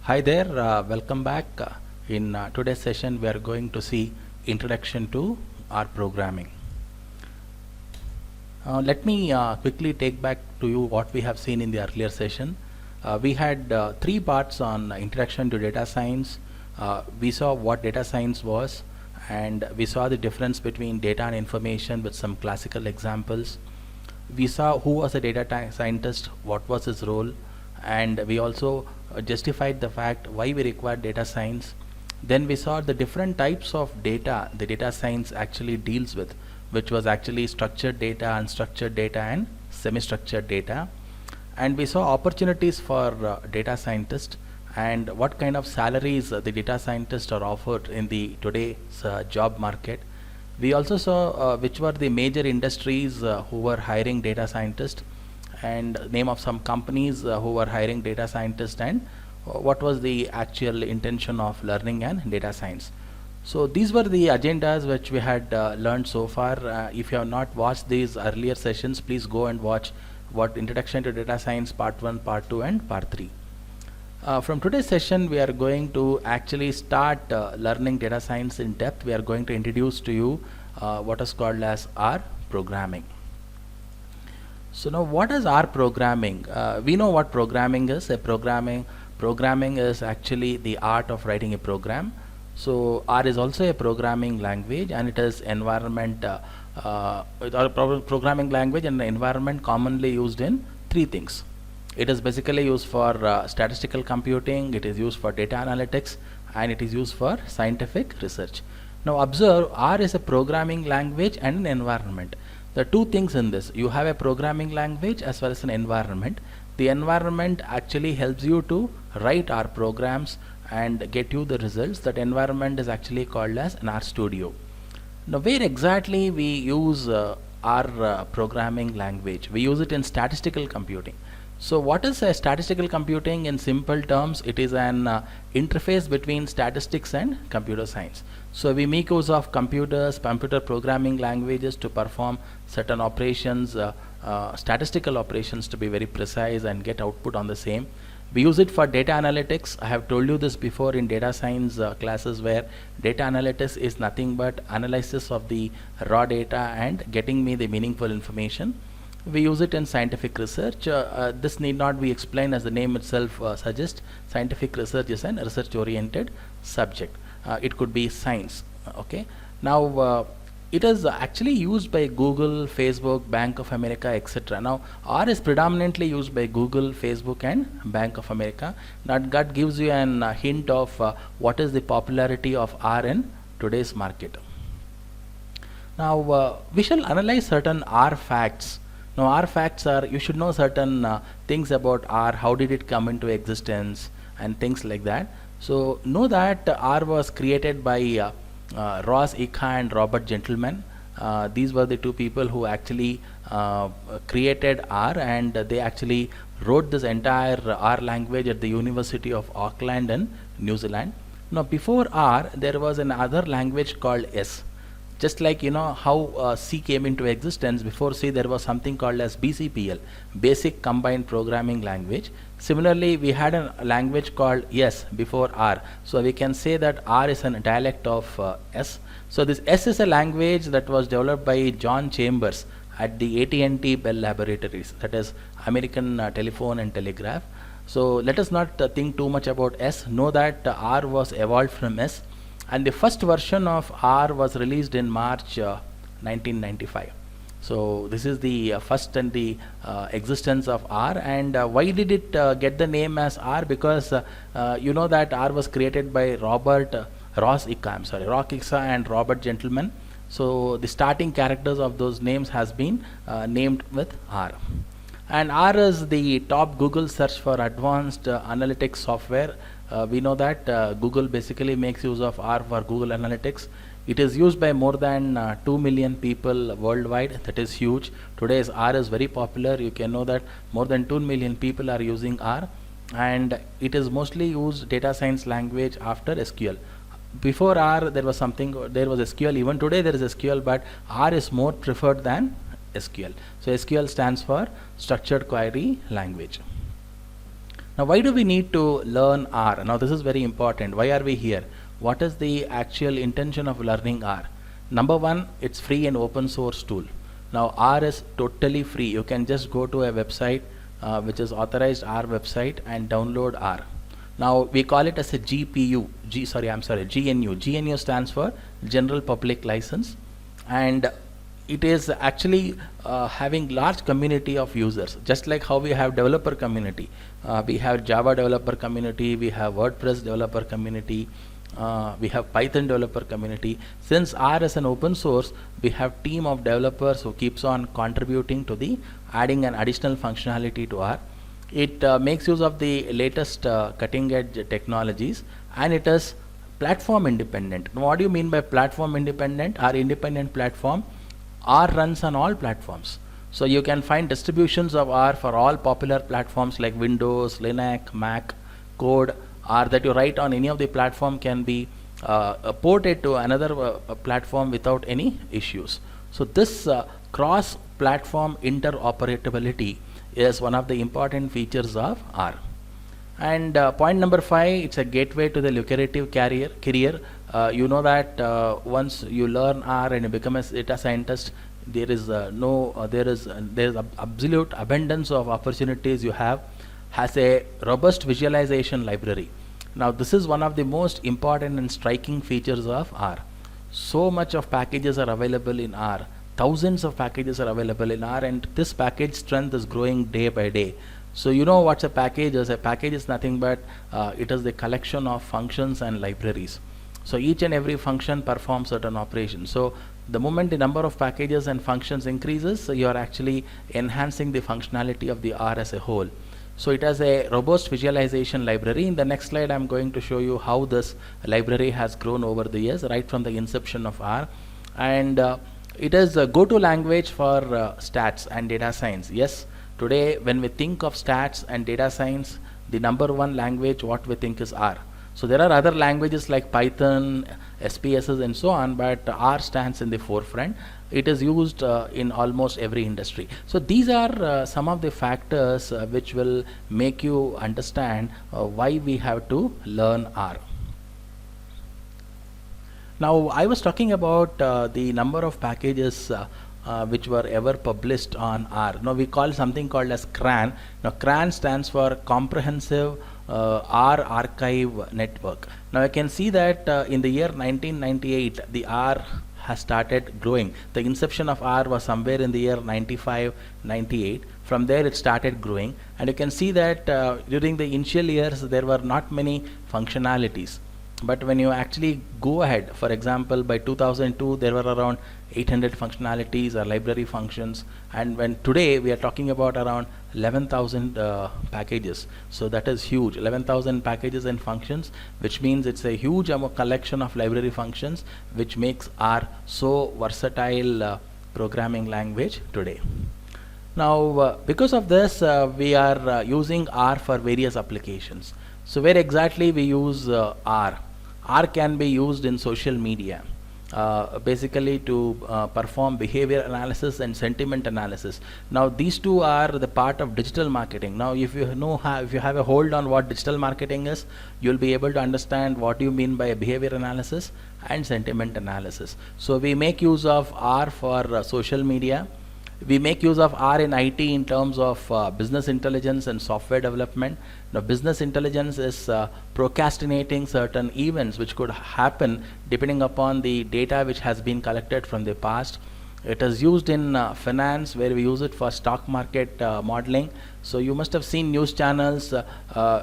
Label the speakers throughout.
Speaker 1: Hi there, welcome back. In today's session, we are going to see Introduction to R programming. Let me quickly take back to you what we have seen in the earlier session. We had three parts on Introduction to Data Science. We saw what data science was, and we saw the difference between data and information with some classical examples. We saw who was a data scientist, what was his role, and we also justified the fact why we require data science. Then we saw the different types of data the data science actually deals with, which was actually structured data, unstructured data, and semi-structured data. And we saw opportunities for data scientists and what kind of salaries the data scientists are offered in the today's job market. We also saw which were the major industries who were hiring data scientists, and name of some companies who were hiring data scientists, and what was the actual intention of learning and data science. So these were the agendas which we had learned so far. If you have not watched these earlier sessions, please go and watch what Introduction to Data Science Part 1, Part 2, and Part 3. From today's session, we are going to actually start learning data science in depth. We are going to introduce to you what is called as R programming. So now, what is R programming? We know what programming is. Programming is actually the art of writing a program. So R is also a programming language, and it is programming language and environment commonly used in three things. It is basically used for statistical computing, it is used for data analytics, and it is used for scientific research. Now observe, R is a programming language and an environment. There are two things in this. You have a programming language as well as an environment. The environment actually helps you to write R programs and get you the results. That environment is actually called as an R studio. Now where exactly we use R programming language? We use it in statistical computing. So what is a statistical computing? In simple terms, it is an interface between statistics and computer science. So we make use of computer programming languages to perform certain operations, statistical operations to be very precise and get output on the same. We use it for data analytics. I have told you this before in data science classes, where data analytics is nothing but analysis of the raw data and getting me the meaningful information. We use it in scientific research. This need not be explained, as the name itself suggests. Scientific research is an research oriented subject. It could be science. Okay. Now it is actually used by Google, Facebook, Bank of America, etc. Now R is predominantly used by Google, Facebook, and Bank of America. That gives you an hint of what is the popularity of R in today's market. Now we shall analyze certain R facts. Now R facts are, you should know certain things about R, how did it come into existence, and things like that. So know that R was created by Ross Ika and Robert Gentleman. These were the two people who actually created R, and they actually wrote this entire R language at the University of Auckland in New Zealand. Now before R, there was another language called S. Just like you know how C came into existence, before C there was something called as BCPL, Basic Combined Programming Language. Similarly, we had a language called S before R. So we can say that R is a dialect of S. So this S is a language that was developed by John Chambers at the AT&T Bell Laboratories, that is American Telephone and Telegraph. So let us not think too much about S. Know that R was evolved from S. And the first version of R was released in March 1995. So this is the first and the existence of R. And why did it get the name as R? Because you know that R was created by Ross Ika and Robert Gentleman. So the starting characters of those names has been named with R. And R is the top Google search for advanced analytics software. We know that Google basically makes use of R for Google Analytics. It is used by more than 2 million people worldwide. That is huge. Today's R is very popular. You can know that more than 2 million people are using R, and it is mostly used data science language after SQL. Before R, there was SQL. Even today there is SQL, but R is more preferred than SQL. So SQL stands for Structured Query Language. Now, why do we need to learn R? Now, this is very important. Why are we here? What is the actual intention of learning R? Number one, it's free and open source tool. Now, R is totally free. You can just go to a website which is authorized R website and download R. Now, we call it as a GPU. GNU. GNU stands for General Public License, and it is actually having large community of users. Just like how we have developer community, we have Java developer community, we have WordPress developer community, we have Python developer community. Since R is an open source, we have team of developers who keeps on contributing to the adding an additional functionality to R. It makes use of the latest cutting edge technologies, and it is platform independent. Now, what do you mean by platform independent? Our independent platform, R runs on all platforms. So you can find distributions of R for all popular platforms like Windows, Linux, Mac. Code R that you write on any of the platform can be ported to another platform without any issues. So this cross platform interoperability is one of the important features of R. And point number 5, it's a gateway to the lucrative career. You know that once you learn R and you become a data scientist, there is absolute abundance of opportunities you have. Has a robust visualization library. Now, this is one of the most important and striking features of R. So much of packages are available in R. Thousands of packages are available in R, and this package strength is growing day by day. So you know what's a package is? A package is nothing but it is the collection of functions and libraries. So each and every function performs certain operations. So the moment the number of packages and functions increases, so you are actually enhancing the functionality of the R as a whole. So it has a robust visualization library. In the next slide, I'm going to show you how this library has grown over the years, right from the inception of R. And it is a go-to language for stats and data science. Yes, today when we think of stats and data science, the number one language what we think is R. So there are other languages like Python, SPSS and so on, but R stands in the forefront. It is used in almost every industry. So these are some of the factors which will make you understand why we have to learn R. Now, I was talking about the number of packages which were ever published on R. Now, we call something called as CRAN. Now, CRAN stands for Comprehensive R Archive Network. Now, I can see that in the year 1998, the R has started growing. The inception of R was somewhere in the year 95, 98. From there, it started growing, and you can see that during the initial years, there were not many functionalities. But when you actually go ahead, for example, by 2002, there were around 800 functionalities or library functions, and when today we are talking about around 11,000 packages. So that is huge, 11,000 packages and functions, which means it's a huge collection of library functions, which makes R so versatile programming language today. Now, because of this, we are using R for various applications. So where exactly we use R? R can be used in social media, basically to perform behavior analysis and sentiment analysis. Now these two are the part of digital marketing. Now if you know if you have a hold on what digital marketing is, you'll be able to understand what you mean by behavior analysis and sentiment analysis. So we make use of R for social media. We make use of R in IT in terms of business intelligence and software development. Now, business intelligence is procrastinating certain events which could happen depending upon the data which has been collected from the past. It is used in finance, where we use it for stock market modeling. So you must have seen news channels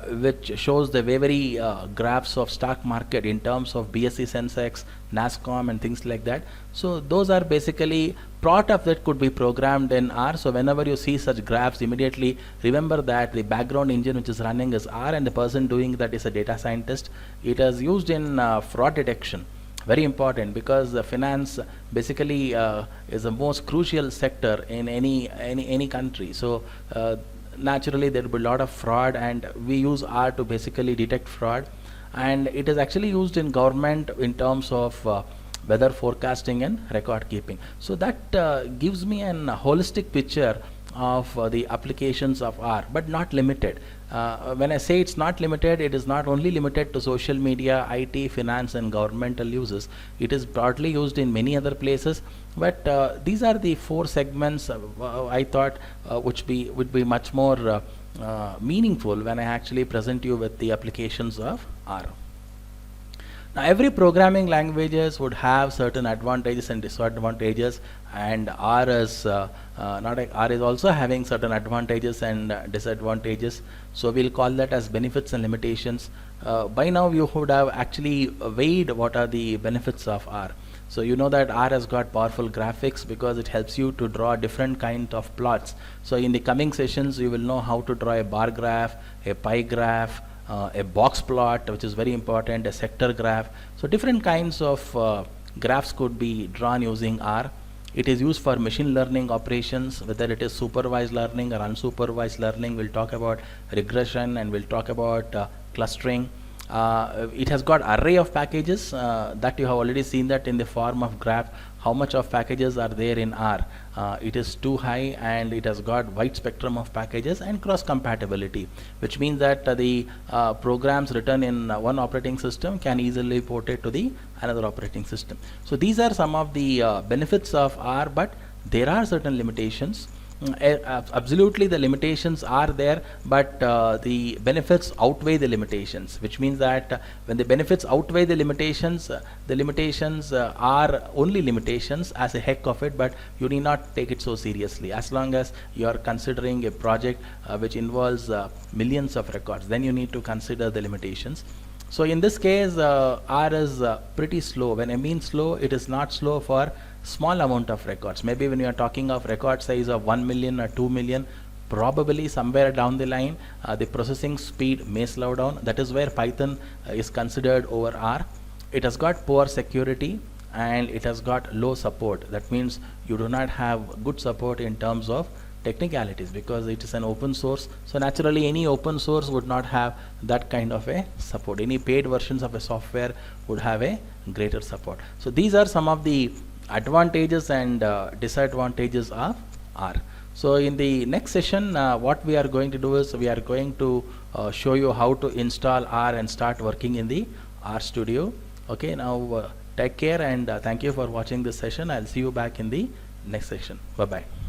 Speaker 1: which shows the very graphs of stock market in terms of BSE Sensex, NASSCOM and things like that. So those are basically part of that could be programmed in R. So whenever you see such graphs, immediately remember that the background engine which is running is R, and the person doing that is a data scientist. It is used in fraud detection. Very important, because the finance basically is the most crucial sector in any country. So naturally there will be a lot of fraud, and we use R to basically detect fraud. And it is actually used in government in terms of weather forecasting and record keeping. So that gives me an holistic picture of the applications of R, but not limited. When I say it's not limited, it is not only limited to social media, IT, finance, and governmental uses. It is broadly used in many other places. But these are the four segments I thought would be much more meaningful when I actually present you with the applications of R. Now, every programming languages would have certain advantages and disadvantages, and R is not a, R is also having certain advantages and disadvantages. So we'll call that as benefits and limitations. By now, you would have actually weighed what are the benefits of R. So you know that R has got powerful graphics because it helps you to draw different kind of plots. So in the coming sessions, you will know how to draw a bar graph, a pie graph, a box plot, which is very important, a sector graph. So different kinds of graphs could be drawn using R. It is used for machine learning operations, whether it is supervised learning or unsupervised learning. We'll talk about regression, and we'll talk about clustering. It has got array of packages that you have already seen that in the form of graph. How much of packages are there in R? It is too high, and it has got wide spectrum of packages and cross compatibility, which means that the programs written in one operating system can easily be ported to the another operating system. So these are some of the benefits of R, but there are certain limitations. Absolutely, the limitations are there, but the benefits outweigh the limitations, which means that when the benefits outweigh the limitations are only limitations as a heck of it, but you need not take it so seriously. As long as you are considering a project which involves millions of records, then you need to consider the limitations. So in this case, R is pretty slow. When I mean slow, it is not slow for small amount of records. Maybe when you are talking of record size of 1 million or 2 million, probably somewhere down the line, the processing speed may slow down. That is where Python is considered over R. It has got poor security, and it has got low support. That means you do not have good support in terms of technicalities, because it is an open source. So naturally, any open source would not have that kind of a support. Any paid versions of a software would have a greater support. So these are some of the advantages and disadvantages of R. So in the next session, what we are going to do is we are going to show you how to install R and start working in the R Studio. Okay, now take care, and thank you for watching this session. I'll see you back in the next session. Bye bye.